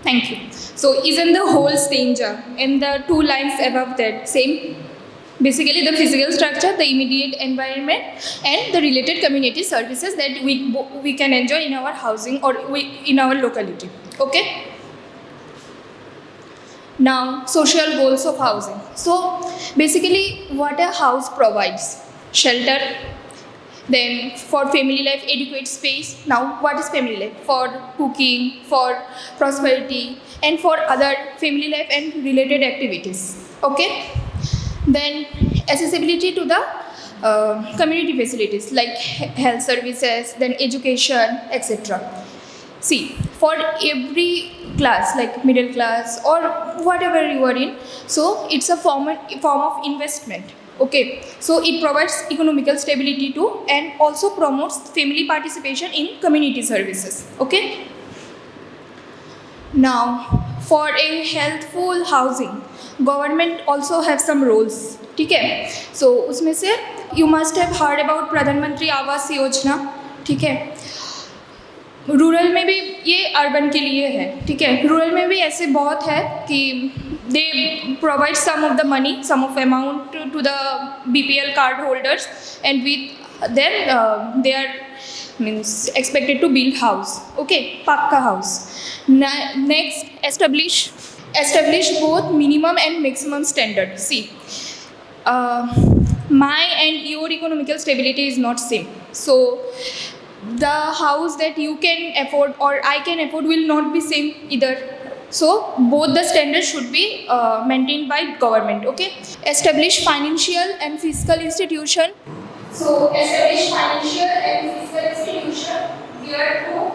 Thank you. So isn't the whole stranger and the two lines above that same? Basically, the physical structure, the immediate environment, and the related community services that we can enjoy in our housing or in our locality. Okay. Now, social goals of housing. So, basically, what a house provides: shelter. Then, for family life, adequate space. Now, what is family life? For cooking, for prosperity, and for other family life and related activities. Okay. Then, accessibility to the community facilities like health services, then education, etc. See, for every class, like middle class or whatever you are in, so it's a form of investment. Okay, so it provides economical stability too, and also promotes family participation in community services. Okay. Now, for a healthful housing, government also have some roles. ठीक है. So उसमें से you must have heard about प्रधानमंत्री आवास योजना. ठीक है. Rural में भी ये अर्बन के लिए है. ठीक है. रूरल में भी ऐसे बहुत है कि they provide some of the money, some of amount to the BPL card holders, and with them they are means expected to build house. Okay, pakka house. Next, establish both minimum and maximum standard. See, my and your economical stability is not same. So the house that you can afford or I can afford will not be same either. So both the standards should be maintained by government. Okay. Establish financial and fiscal institution. So establish financial and fiscal institution here to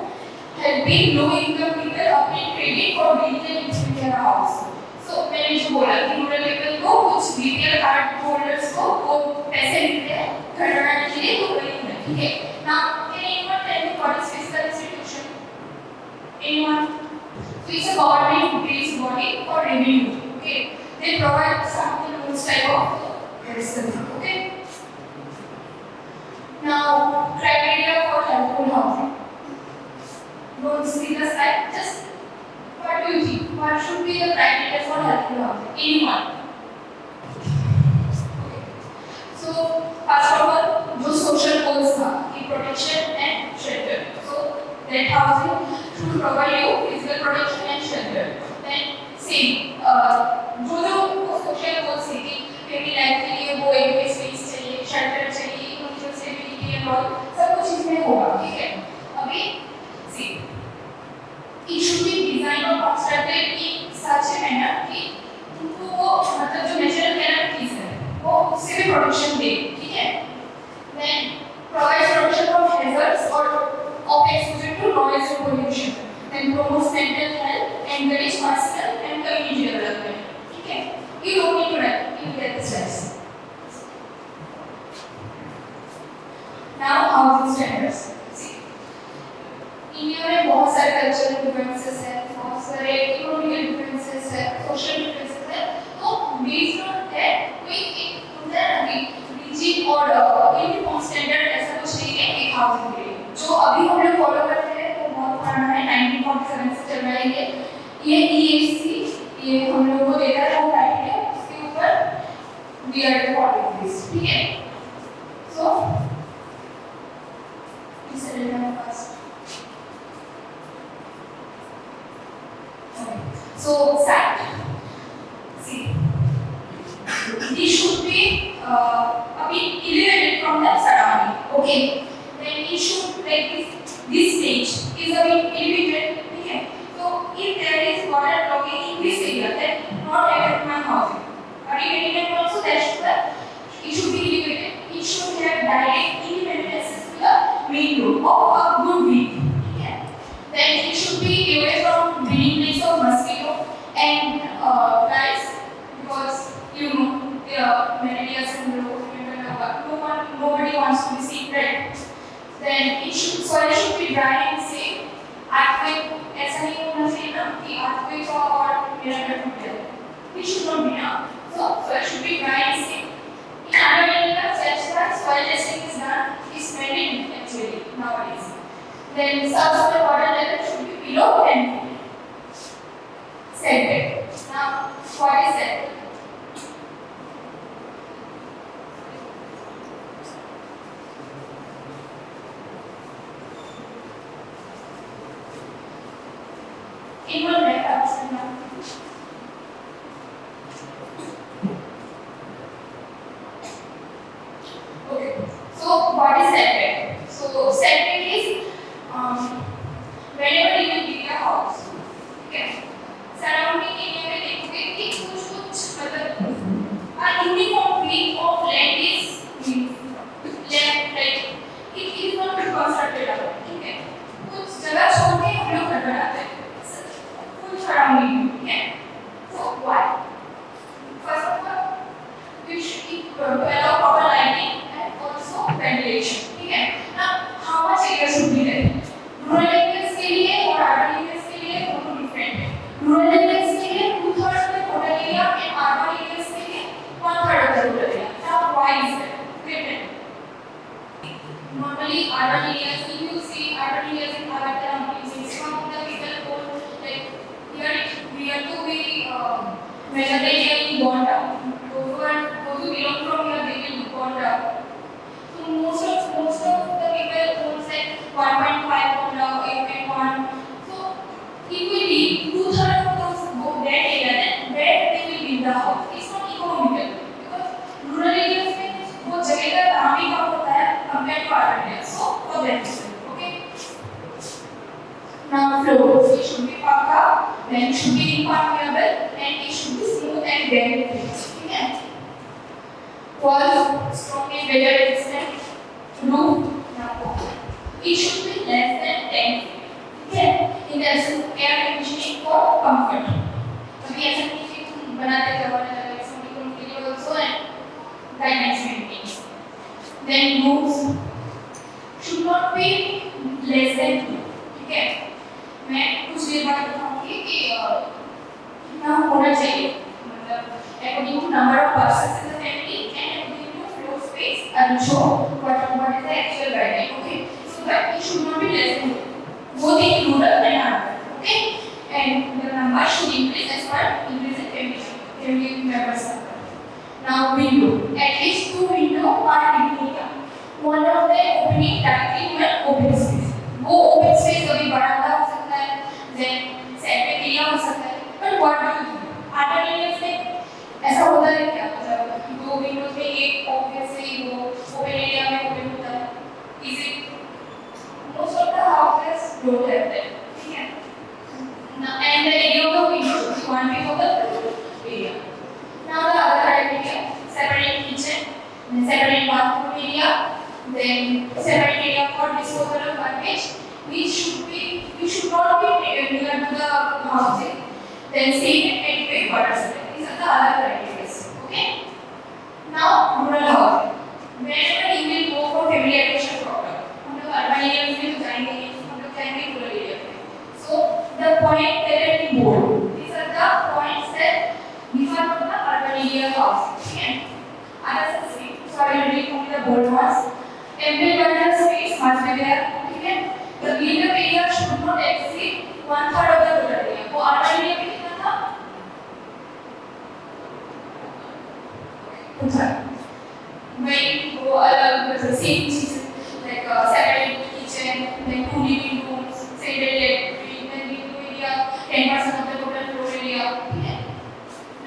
helping low income people obtain credit for building and improving their house. So मैंने जो बोला कि rural level को कुछ BPL card holders को वो पैसे मिलते हैं घर बनाने के लिए, तो वही है. ठीक है. Now can anyone tell me what is fiscal institution? Anyone? So it's a government-based body for revenue. Okay. They provide some rules type of medicine. Okay. Now, criteria for helpful housing. Don't see the slide. Just what do you think? What should be the criteria for helpful housing? Anyone? Okay. So, first of all, जो social goals था, कि protection and shelter. So, that housing should provide you physical protection and shelter. Then, same. जो social goals थे कि family life के लिए वो adequate space चाहिए, shelter चाहिए, economical stability and all, सब कुछ इसमें होगा. ठीक है. अभी see, it should be designed or constructed in such a manner कि उनको वो मतलब जो natural characteristics है वो उससे भी protection दे. ठीक है. Then provides protection from hazards or of exposure to noise and pollution. Then promotes mental health, encourage personal and community development. ठीक है. You don't need to write. You get the steps. Now housing standards. India में बहुत सारे cultural differences हैं, बहुत सारे economical differences हैं, social differences हैं. तो बेस्ड ऑन दैट कोई एक होता है ना कि रिजिड और यूनिफॉर्म स्टैंडर्ड ऐसा कुछ नहीं है एक हाउसिंग के लिए. जो अभी हम लोग फॉलो करते हैं वो बहुत पुराना है, 1947 से चल रहा है ये EAC ये हम लोगों को देता है वो क्राइटेरिया, उसके ऊपर वी आर फॉलोइंग दिस. ठीक है. सो इस तरह का पास. So, site. See, this should be a bit elevated from the surrounding. Okay. Then it should like this stage is a bit elevated. Okay. So, if there is water logging in this area, then not affect my housing. Are you getting it also? It should be elevated. It should have direct independent access to the main road of a good width. Okay. Then it should be away from breeding place of mosquito and flies, because you know malaria and nobody wants to be sick, right? Then soil should be dry and safe. Earthquake ऐसा नहीं होना चाहिए ना कि earthquake और मेरा घर टूट जाए. It should not be now. So soil should be dry and safe. In other areas, such that soil testing is done is mandatory actually nowadays. Then subsoil water level should be below 10 feet. setback. Now, what is setback? Inward right upside down. Okay. So, what is setback? So, setback is whenever you build a house, okay, surrounding area में देखोगे कि कुछ मतलब a uniform way of land is left right. It is not constructed up. ठीक है. कुछ जगह छोड़ के हम लोग घर बनाते हैं. कुछ surrounding, ठीक है. So why? First of all, we should keep allow proper lighting and also ventilation. ठीक है. Now, how much area should be there? Rural areas के लिए और urban areas के लिए दोनों different है. Rural areas के लिए 2/3 of the total area and urban areas के लिए 1/3 of the total area. Now, why is that? Different. Normally, urban areas, if you see urban areas in Bharat, maximum of the people go like here to be measure the area in born down. Those who belong from here, they will born down. So most of the people owns like 1.5 born down, 8.1. So if we leave 2/3 of those that area, then where they will build the house. It's not economical because rural areas में वो जगह का दाम भी कम होता है compared to urban areas. So for that reason, okay. Now floor, it should be pakka, then it should be impermeable, and it should be smooth and very fixed. Okay. Walls strong and weather resistant. Roof, now it should be less than 10 feet. Okay. In the air conditioning for comfort. कभी ऐसा नहीं कि तुम बनाते करवाने लगे, something comfortable also and guidance maintained. Then roofs should not be less than 2. ठीक है. मैं कुछ देर बाद बताऊंगी कि कितना होना चाहिए मतलब according to number of persons in the family and according to floor space and show what is the actual guideline. Okay, so that it should not be less than 2, both in rural and urban. Okay, and the number should increase as per increase in family members number. Now window, at least 2 window are in one of them opening directly to an open space. वो open space कभी बरामदा हो सकता है, then setback area हो सकता है, but what do you do? Urban areas में ऐसा होता है क्या मतलब 2 windows में एक obviously वो open area में open होता है. Is it most of the houses don't have that. ठीक है. Now and the area of the window should be 1/5 of the area. Now the other criteria, separate kitchen, then separate bathroom area, then separate area for disposal of garbage, which should not be near to the housing. Then safe and adequate water supply. These are the other criteria. Okay. Now rural housing. Whenever you will go for family allocation program, हम लोग urban area में तो जाएंगे, हम लोग जाएंगे rural area में. So the point there in bold. These are the points that differ from the urban area housing. Okay. Others are same. So I will read only the bold ones. Every vertical space must be there. Okay. The built-up area should not exceed 1/3 of the total area. वो urban area में कितना था? 2/3. When वो अलग मतलब same cheese like separate kitchen, then 2 living rooms, separate laboratory, then living area 10% of the total floor area. ठीक है?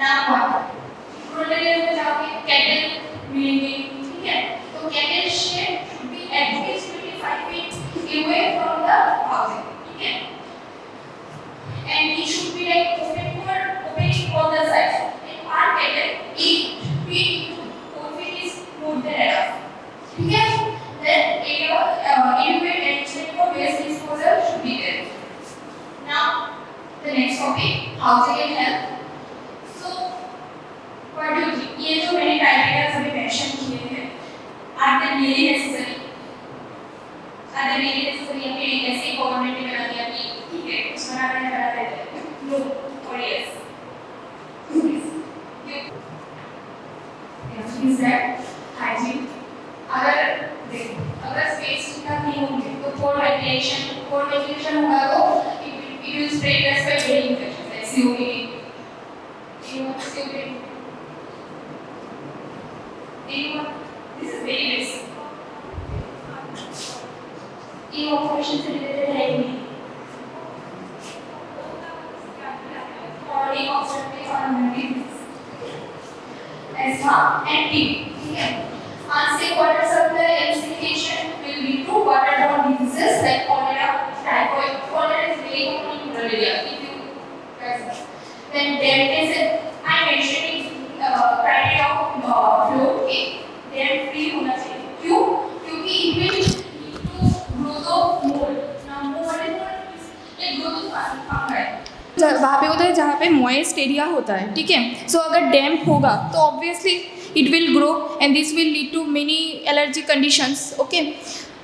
Now what? rural area में जाओगे cattle मिलेंगे. ठीक है? तो cattle shed should be at least 25 feet away from the housing. ठीक है? And it should be like opening on the sides. In our cattle, 8 feet to 4 feet is more than enough. ठीक है? Then adequate arrangement for waste disposal should be there. Now the next topic, housing and health. So what do you think? ये जो मैंने criteria सभी mention किए हैं, are they really necessary? Are they really necessary? या फिर ऐसे ही government ने बना दिया कि ठीक है कुछ बना देते हैं? No or yes? Is that hygiene? अगर space ठीक ठाक नहीं होंगे तो poor ventilation होगा तो it will spread us by daily infections like COPD. chronic obstructive pulmonary disease, asthma and TB. Okay. Unsafe water supply and sanitation will lead to waterborne diseases like cholera, typhoid. Cholera is very common in rural area. If you guys know. Then there is I mentioned criteria of flow. Okay. They are free होना चाहिए. क्यों? क्योंकि it will lead to growth of mold. Now mold is like growth of fungi. वहाँ पे होता है जहाँ पे मॉइस्ट एरिया होता है, ठीक है. सो अगर डैम्प होगा तो obviously it will grow and this will lead to many allergy conditions. Okay.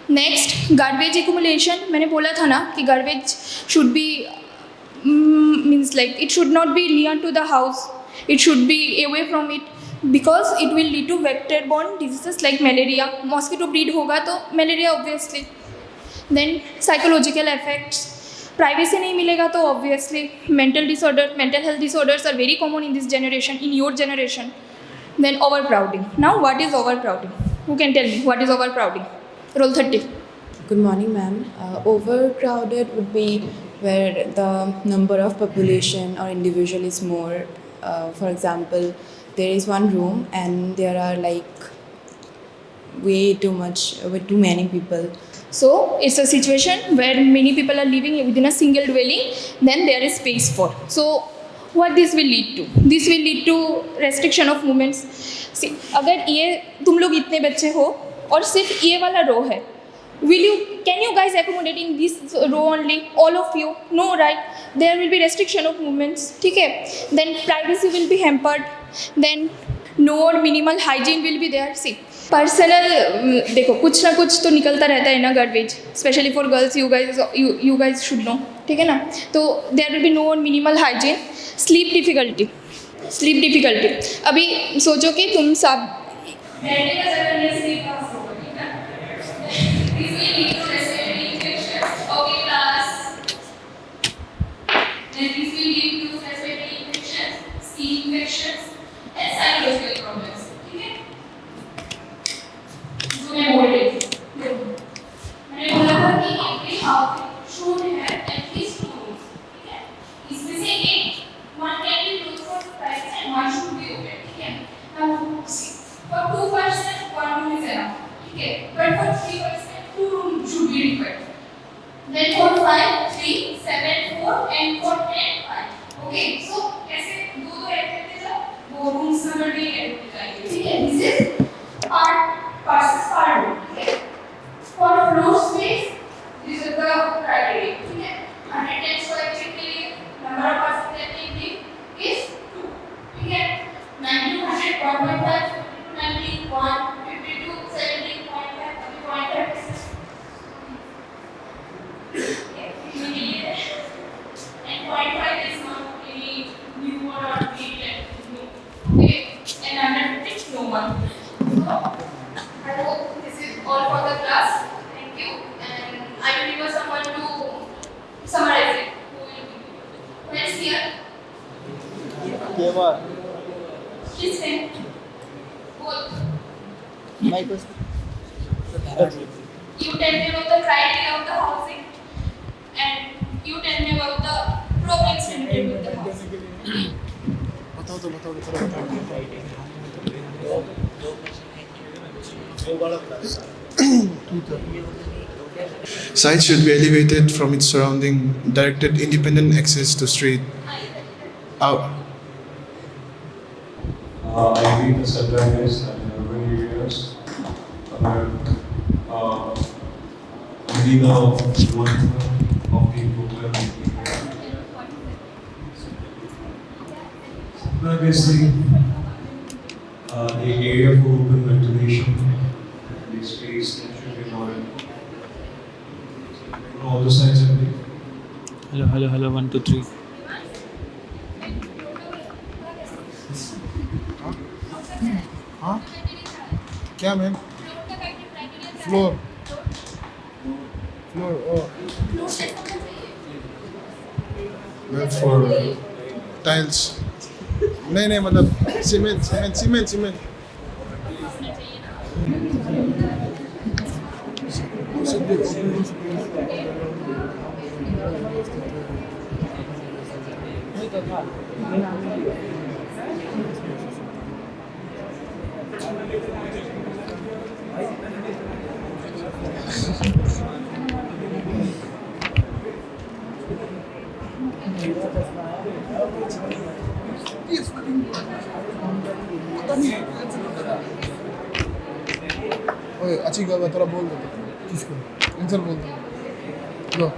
Next garbage accumulation. मैंने बोला था ना कि garbage should be means like it should not be near to the house, it should be away from it because it will lead to vector-borne diseases like malaria. Mosquito breed होगा तो malaria obviously. Then psychological effects. Privacy नहीं मिलेगा तो obviously mental health disorders are very common in this generation, in your generation. Then overcrowding. Now what is overcrowding? Who can tell me what is overcrowding? Roll 30. Good morning, ma'am. Overcrowded would be where the number of population or individual is more. For example, there is one room and there are like way too many people. So it's a situation where many people are living within a single dwelling, then there is space for. So what this will lead to? This will lead to restriction of movements. See, अगर ये तुम लोग इतने बच्चे हो और सिर्फ ये वाला रो है, can you guys accommodate in this row only, all of you? No, right? There will be restriction of movements, ठीक है. Then privacy will be hampered. Then no or minimal hygiene will be there. See, personal देखो कुछ ना कुछ तो निकलता रहता है ना garbage, specially for girls. You guys should know, ठीक है ना. तो देयर विल बी नो और मिनिमल हाइजीन. Sleep difficulty. अभी सोचो कि तुम सब मैंने बोला था कि every house should have at least 2 rooms, ठीक है. इसमें से एक one can be closed for privacy and one should be open, ठीक है. Now see, for 2 person 1 room is enough, ठीक है. But for 3 person 2 rooms should be required. Then for 5 3 7 4 and for 10 5. Okay, so ऐसे दो add करते जाओ, 2 rooms number भी add होते जाएंगे, ठीक है. This is part versus part room, ठीक है. For floor space, this is the criteria, ठीक है. 110 square feet के लिए number of person that we give is 2, ठीक है. 90 to 100 1.5, 50 to 90 1, 50 to 70 0.5, 0.5. And 0.5 is not any new or updated, okay. And under 50 no one. So I hope this is all for the class. Thank you. And I will request someone to summarize it. Who is here? Keva. Please stand. Both. Michael. You tell me about the criteria of the housing, and you tell me about the problems related with the housing. Site should be elevated from its surrounding, directed independent access to street. Out. I agree the setback is in urban areas. Within of the program. Setback is the area for open ventilation, the space that should be allowed. On all the sides of the Hello, 1 2 3. हाँ क्या ma'am floor oh ma'am for tiles नहीं मतलब cement ओए अच्छी गल है, थोड़ा बोल दो किसको आंसर बोल दो लो